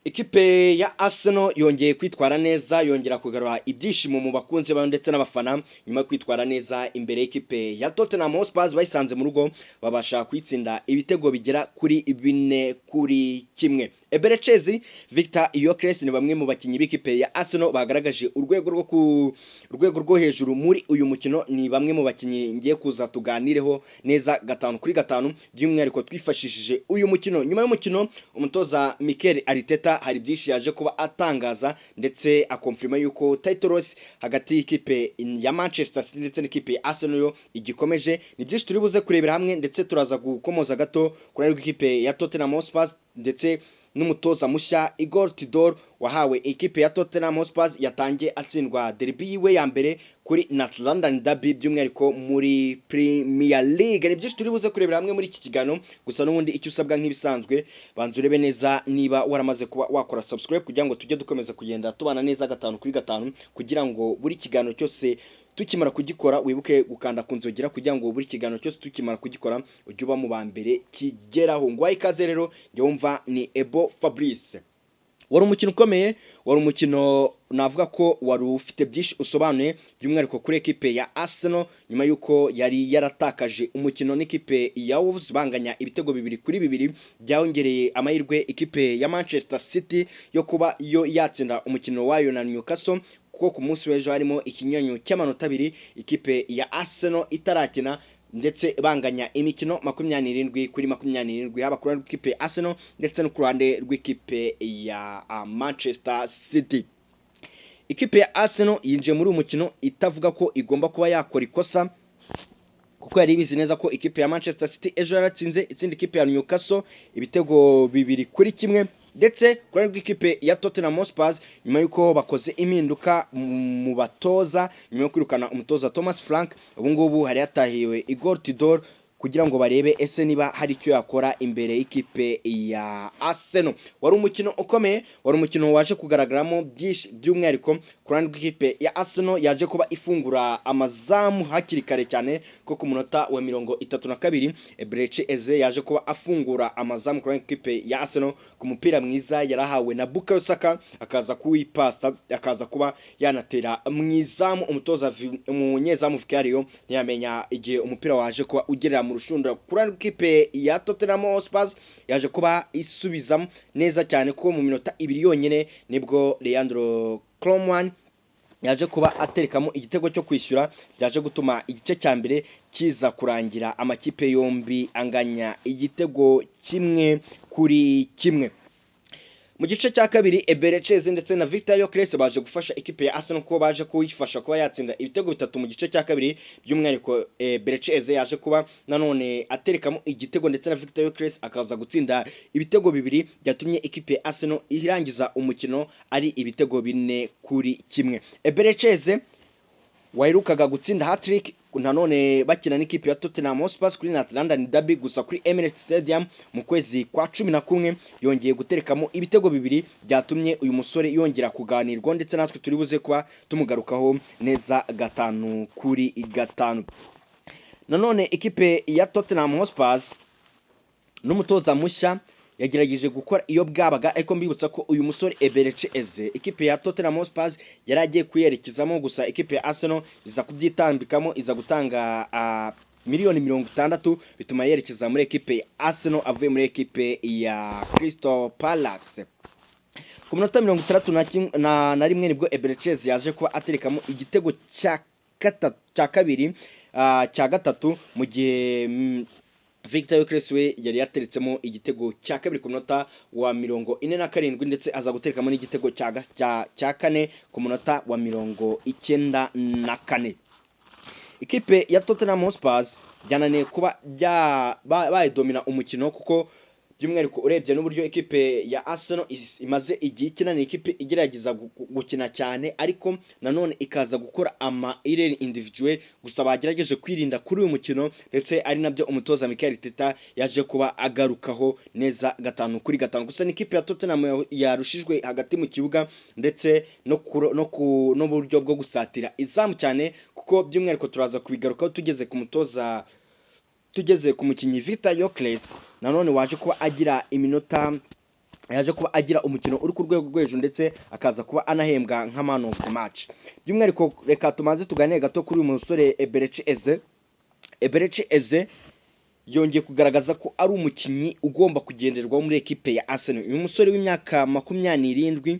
Ikipe ya Arsenal yongeye kwitwara neza, yongera kugarura ibyishimo mu bakunzi bayo ndetse n'abafana nyuma yo kwitwara neza imbere y'ikipe ya Tottenham Hotspur bayisanze mu rugo babasha kwitsinda ibitego bigera kuri 4-1. Eberechi Victor Gyökeres ni bamwe mu bakinnyi b'ikipe ya Arsenal bagaragaje urwego rwo hejuru muri uyu mukino. Ni bamwe mu bakinnyi ngiye kuza tuganireho neza 5-5 by'umwihariko twifashishije uyu mukino. Nyuma y'umukino umutoza Mikel Arteta hari byinshi yaje kuba atangaza ndetse akonfirma yuko title race hagati y'ikipe ya Manchester City ndetse n'ikipe ya Arsenal yo igikomeje. Ni byinshi turi buze kurebera hamwe ndetse turaza gukomoza gato kuri ikipe ya Tottenham Hotspur ndetse n'umutoza mushya Igor Tudor wahawe ikipe ya Tottenham Hotspur yatangiye atsindwa derby yiwe ya mbere kuri North London Derby by'umwihariko muri Premier League. Ni byinshi turi buze kurebera hamwe muri iki kigano, gusa n'ubundi icyo usabwa nk'ibisanzwe banza urebe neza niba waramaze kuba wakora subscribe kugira ngo tujye dukomeza kugenda tubana neza 5-5 kugira ngo buri kigano cyose tukimara kugikora wibuke gukanda ku nzogera kugira ngo buri kigano cyose tukimara kugikora ujye uba mu ba mbere kigeraho. Ngwaye ikaze rero yumva ni Ebo Fabrice. Wari umukino ukomeye, wari umukino navuga ko wari ufite byinshi usobanuye by'umwihariko kuri ekipe ya Arsenal nyuma yuko yari yaratakaje umukino n'ikipe ya Wolves banganya ibitego 2-2 byongereye amahirwe ikipe ya Manchester City yo kuba yo yatsinda umukino wayo na Newcastle, kuko ku munsi w'ejo harimo ikinyonyo cy'amanota 2 ikipe ya Arsenal itarakina ndetse banganya imikino 27-27 haba kuri ikipe ya Arsenal ndetse no ku ruhande rw'ikipe ya Manchester City. Ikipe ya Arsenal yinjiye muri uyu mukino itavuga ko igomba kuba yakora ikosa kuko yari bizi neza ko ikipe ya Manchester City ejo yaratsinze itsinda ikipe ya Newcastle ibitego 2-1 ndetse kuri rw'ikipe ya Tottenham Hotspur nyuma yuko bakoze impinduka mu batoza nyuma yo kwirukana umutoza Thomas Frank. Ubu ngubu hari yatahiwe Igor Tudor kugira ngo barebe ese niba hari icyo yakora imbere y'ikipe ya Arsenal. Wari umukino ukomeye, wari umukino waje kugaragaramo byinshi by'umwihariko kurandi rw'ikipe ya Arsenal yaje kuba ifungura amazamu hakiri kare cyane ko ku munota wa 32 Eberechi yaje kuba afungura amazamu kurandi rw'ikipe ya Arsenal ku mupira mwiza yarahawe na Bukayo Saka akaza kuwipasa akaza kuba yanatera mwizamu. umutoza umunyezamu Vicario ntiyamenya igihe umupira waje kuba ugerera mu rushundura kuri ikipe ya Tottenham Hotspur yaje kuba isubizamo neza cyane ko mu minota 2 yonyine nibwo Leandro Cromwell yaje kuba aterekamo igitego cyo kwishyura byaje gutuma igice cya mbere kiza kurangira amakipe yombi anganya igitego 1-1. Mu gice cya kabiri Eberechi ndetse na Victor Gyökeres baje gufasha ikipe ya Arsenal ko baje kuyifasha kuba yatsinda ibitego 3 mu gice cya kabiri by'umwihariko Eberechi yaje kuba nanone aterekamo igitego ndetse na Victor Gyökeres akaza gutsinda ibitego 2 byatumye ikipe ya Arsenal irangiza umukino ari ibitego 4-1. Eberechi wairukaga gutsinda hat-trick nanone bakina n'ikipe ya Tottenham Hotspur kuri North London Derby, gusa kuri Emirates Stadium mu kwezi kwa 11 yongeye guterekamo ibitego 2 byatumye uyu musore yongera kuganirwa ndetse natwe turi buze kuba tumugarukaho neza 5-5. Nanone ikipe ya Tottenham Hotspur n'umutoza mushya yagerageje gukora iyo bwabaga, ariko mbibutsa ko uyu musore Eberechi ikipe ya Tottenham Hotspur yaragiye kuyerekezamo, gusa ikipe ya Arsenal iza kubyitambikamo iza gutanga miliyoni 60 bituma yerekeza muri ekipe ya Arsenal avuye muri ekipe ya Crystal Palace. Ku minota 61 nibwo Eberechi yaje kuba aterekamo igitego cya gatatu mu gihe Victor Gyökeres yari yateretsemo igitego cya kabiri ku munota wa 47 ndetse aza guterekamo n'igitego cya kane ku munota wa 94. Ikipe ya Tottenham Hotspur byananiye kuba bayidomina umukino kuko by'umwihariko urebye n'uburyo ikipe ya Arsenal imaze igihe ikinana ikipe igerageza gukina cyane ariko nanone ikaza gukora error individual, gusa bagerageje kwirinda kuri uyu mukino ndetse ari nabyo umutoza Mikel Arteta yaje kuba agarukaho neza 5-5. Gusa n'ikipe ya Tottenham yarushijwe hagati mu kibuga ndetse no buryo bwo gusatira izamu cyane, kuko by'umwihariko turaza kubigarukaho tugeze ku mukinnyi Victor Gyökeres nanone waje kuba agira iminota yaje kuba agira umukino uri ku rwego rwo hejuru ndetse akaza kuba anahembwa nka man of the match. By'umwihariko reka tumanze tuganire gato kuri uyu musore Eberechi Eze. Eberechi Eze yongeye kugaragaza ko ari umukinnyi ugomba kugenderwaho muri ekipe ya Arsenal. Uyu musore w'imyaka 27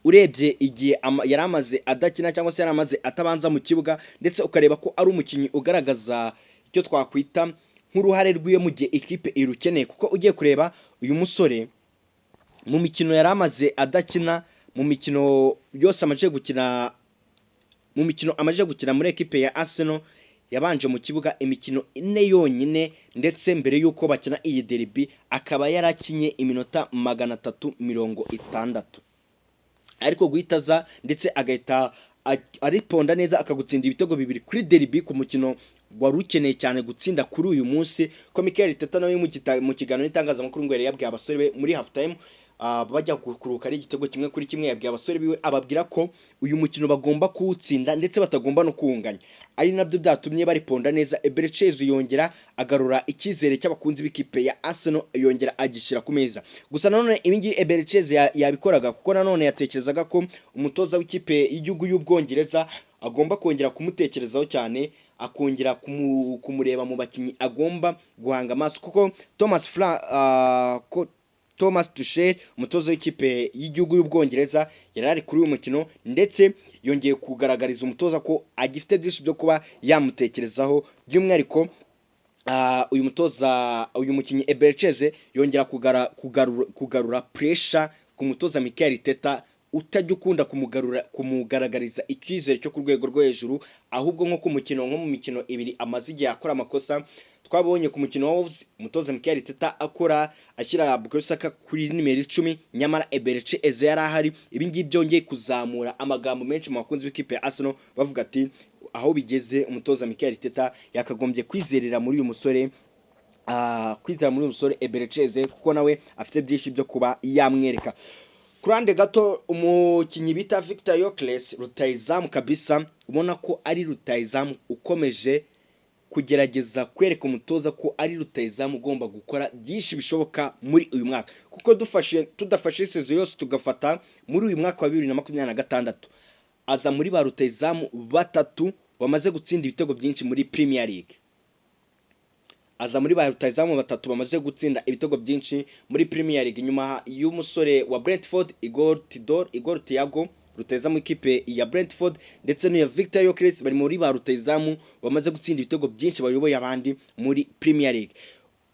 urebye igihe yari amaze adakina cyangwa se yari amaze atabanza mu kibuga, ndetse ukareba ko ari umukinnyi ugaragaza icyo twakwita nk'uruhare rw'iwe mu gihe ekipe irukeneye, kuko ugiye kureba uyu musore mu mikino yari amaze adakina, mu mikino yose amaze gukina, mu mikino amaze gukina muri ekipe ya Arsenal yabanje mu kibuga imikino 4 yonyine, ndetse mbere yuko bakina iyi derby akaba yarakinye iminota 360, ariko guhitaza ndetse agahita ariponda neza akagutsinda ibitego 2 kuri derby ku mukino wari ukeneye cyane gutsinda kuri uyu munsi. Ko Mikel Arteta nawe mu kiganiro n'itangazamakuru ngo yari yabwiye abasore be muri half time bajya kuruka ari igitego 1-1, yabwiye abasore biwe ababwira ko uyu mukino bagomba kuwutsinda ndetse batagomba no kuwunganya, ari nabyo byatumye bariponda neza. Eberechi Eze yongera agarura icyizere cy'abakunzi b'ikipe ya Arsenal, yongera agishyira ku meza. Gusa nanone ibingi Eberechi Eze yabikoraga kuko nanone yatekerezaga ko umutoza w'ikipe y'igihugu y'Ubwongereza agomba kongera kumutekerezaho cyane, akongera kumureba mu bakinnyi agomba guhanga amaso, kuko Thomas Tuchel umutoza w'ikipe y'igihugu y'Ubwongereza yari ari kuri uyu mukino, ndetse yongeye kugaragariza umutoza ko agifite byinshi byo kuba yamutekerezaho. By'umwihariko uyu mukinnyi Eberechi Eze yongera kugarura pressure ku mutoza Mikel Arteta utajya ukunda kumugaragariza icyizere cyo ku rwego rwo hejuru, ahubwo nko mu mikino 2 amaze igihe akora amakosa. Twabonye ku mukino wa Wolves umutoza Mikel Arteta ashyira Bukayo Saka kuri nimero 10, nyamara Eberechi Eze yari ahari. Ibi ngibi byongeye kuzamura amagambo menshi mu bakunzi b'ikipe ya Arsenal bavuga ati aho bigeze umutoza Mikel Arteta yakagombye kwizerera muri uyu musore Eberechi Eze, kuko nawe afite byinshi byo kuba yamwereka. Kurande gato umukinnyi bita Victor Gyökeres, rutayizamu kabisa, ubona ko ari rutayizamu ukomeje kugerageza kwereka umutoza ko ari rutayizamu ugomba gukora byinshi bishoboka muri uyu mwaka, kuko tudafashe sezo yose tugafata muri uyu mwaka wa 2026 aza muri ba rutayizamu 3 bamaze gutsinda ibitego byinshi muri Premier League. Bamaze gutsinda ibitego byinshi muri Premier League, nyuma y'umusore wa Brentford Igor Thiago rutayizamu ikipe ya Brentford, ndetse n'iya Victor Gyökeres bari muri ba rutayizamu bamaze gutsinda ibitego byinshi bayoboye abandi muri Premier League.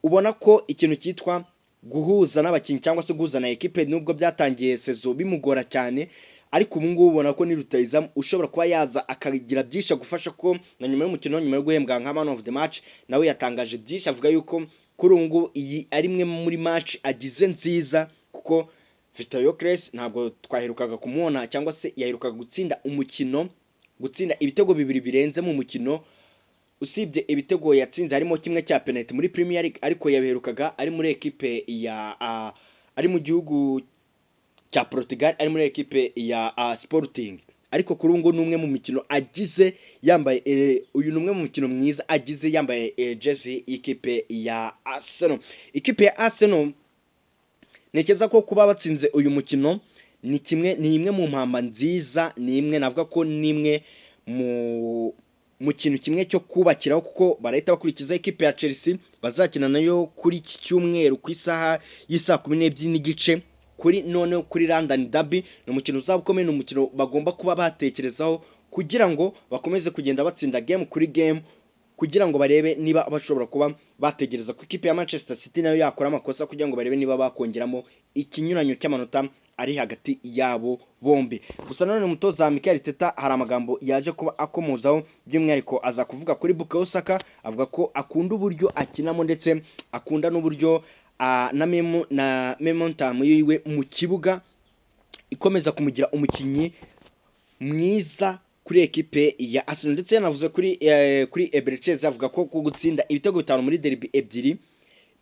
Ubona ko ikintu cyitwa guhuza n'abakinnyi cyangwa se guhuza na ekipe nubwo byatangiye sezo bimugora cyane, ariko ubu ngubu ubona ko ni rutayizamu ushobora kuba yaza akagira byinshi agufasha, ko na nyuma y'umukino, nyuma yo guhembwa nka man of the match, nawe yatangaje byinshi avuga yuko kuri ubu ngubu iyi ari imwe muri match agize nziza, kuko Victor Gyökeres ntabwo twaherukaga kumubona cyangwa se yaherukaga gutsinda ibitego 2 birenze mu mukino, usibye ibitego yatsinze harimo kimwe cya penalty muri Premier League, ariko yaberukaga ari muri ekipe ya ari mu gihugu cya Portugal, ari muri ekipe ya Sporting. Ariko kuri ngo numwe mu mikino agize yambaye uyu numwe mu mikino mwiza agize yambaye jersey y'ikipe ya Arsenal. Ikipe ya Arsenal nekeza ko kuba batsinze uyu mukino ni imwe mu mpamba nziza, ni imwe navuga ko ni imwe mu kintu kimwe cyo kubakiraho, kuko barahita bakurikiza ekipe ya Chelsea bazakina nayo kuri iki cyumweru ku isaha y'isa 12:30 kuri London Derby. Ni umukino uzaba ukomeye, ni umukino bagomba kuba batekerezaho kugira ngo bakomeze kugenda batsinda game kuri game, kugira ngo barebe niba bashobora kuba bategereza ku ikipe ya Manchester City nayo yakora amakosa, kugira ngo barebe niba bakongeramo ikinyuranyo cy'amanota ari hagati yabo bombi. Gusa nanone umutoza Mikel Arteta hari amagambo yaje kuba akomozaho, by'umwihariko aza kuvuga kuri Bukayo Saka, avuga ko akunda uburyo akinamo ndetse akunda n'uburyo na momentum yiwe mu kibuga ikomeza kumugira umukinnyi mwiza kuri ekipe ya Arsenal. Ndetse yanavuze kuri Eberechi Eze avuga ko gutsinda ibitego 5 muri derby 2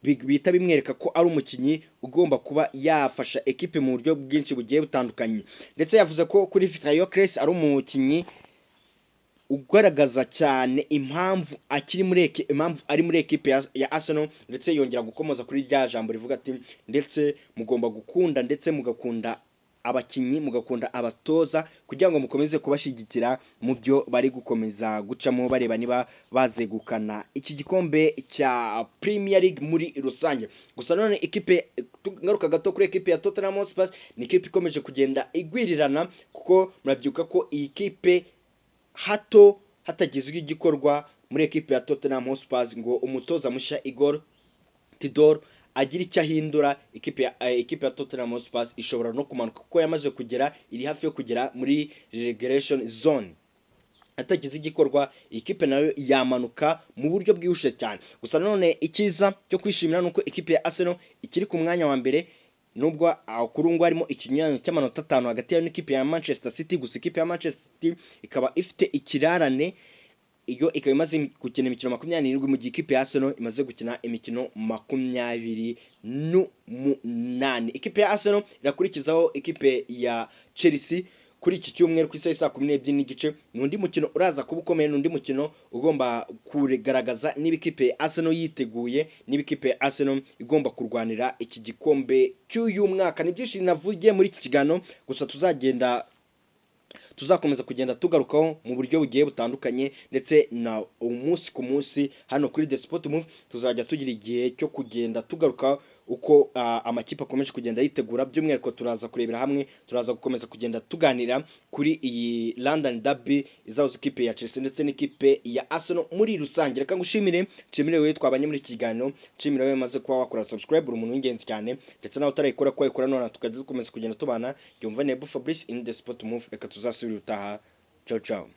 bita bimwereka ko ari umukinnyi ugomba kuba yafasha ekipe mu buryo bwinshi bugiye butandukanye. Ndetse yavuze ko kuri Victor Gyökeres ari umukinnyi ugaragaza cyane impamvu ari muri ekipe ya Arsenal, ndetse yongera gukomoza kuri rya jambo rivuga ati ndetse mugomba gukunda ndetse mugakunda abakinnyi, mugakunda abatoza kugira ngo mukomeze kubashyigikira mu byo bari gukomeza gucamo bareba niba bazegukana iki gikombe cya Premier League muri rusange. Gusa none ikipe, ngaruka gato kuri ekipe ya Tottenham Hotspur, ni ikipe ikomeje kugenda igwirirana, kuko murabyuka ko iyi kipe hato hatagizwe igikorwa muri ekipe ya Tottenham Hotspur ngo umutoza mushya Igor Tudor agira icyo ahindura, ikipe ya Tottenham Hotspur ishobora no kumanuka, kuko yamaze kugera, iri hafi yo kugera muri relegation zone. Atagize igikorwa iyi kipe nayo yamanuka mu buryo bwihuse cyane. Gusa none icyiza cyo kwishimira nuko ikipe ya Arsenal ikiri ku mwanya wa mbere, nubwo kuri ngo harimo ikinyuranyo cy'amanota 5 hagati yayo n'ikipe ya Manchester City. Gusa ikipe ya Manchester City ikaba ifite ikirarane, iyo ikaba imaze gukina imikino 27 mu gihe ikipe ya Arsenal imaze gukina imikino 28. Ikipe ya Arsenal irakurikizaho ikipe ya Chelsea kuri iki cyumweru ku isaha 12:30. N'undi mukino uraza kuba ukomeye, n'undi mukino ugomba kugaragaza niba ikipe ya Arsenal yiteguye, niba ikipe ya Arsenal igomba kurwanira iki gikombe cy'uyu mwaka. Ni byinshi navugiye muri iki kiganiro, gusa tuzakomeza kugenda tugarukaho mu buryo bugiye butandukanye, ndetse na umunsi ku munsi hano kuri The Sport Move tuzajya tugira igihe cyo kugenda tugaruka uko amakipe akomeje kugenda yitegura. By'umwihariko turaza kurebera hamwe, turaza gukomeza kugenda tuganira kuri iyi London Derby izahuza ikipe ya Chelsea ndetse n'ikipe ya Arsenal muri rusange. Reka ngushimire, nshimire wewe twabanye muri iki kiganiro, nshimire wewe maze kuba wakora subscribe, uri umuntu w'ingenzi cyane, ndetse nawe utarayikora ko wayikora none tukajya dukomeza kugenda tubana. Yumva Nebu Fabrice in The Sport Move, reka tuzasubira utaha. Ciao ciao.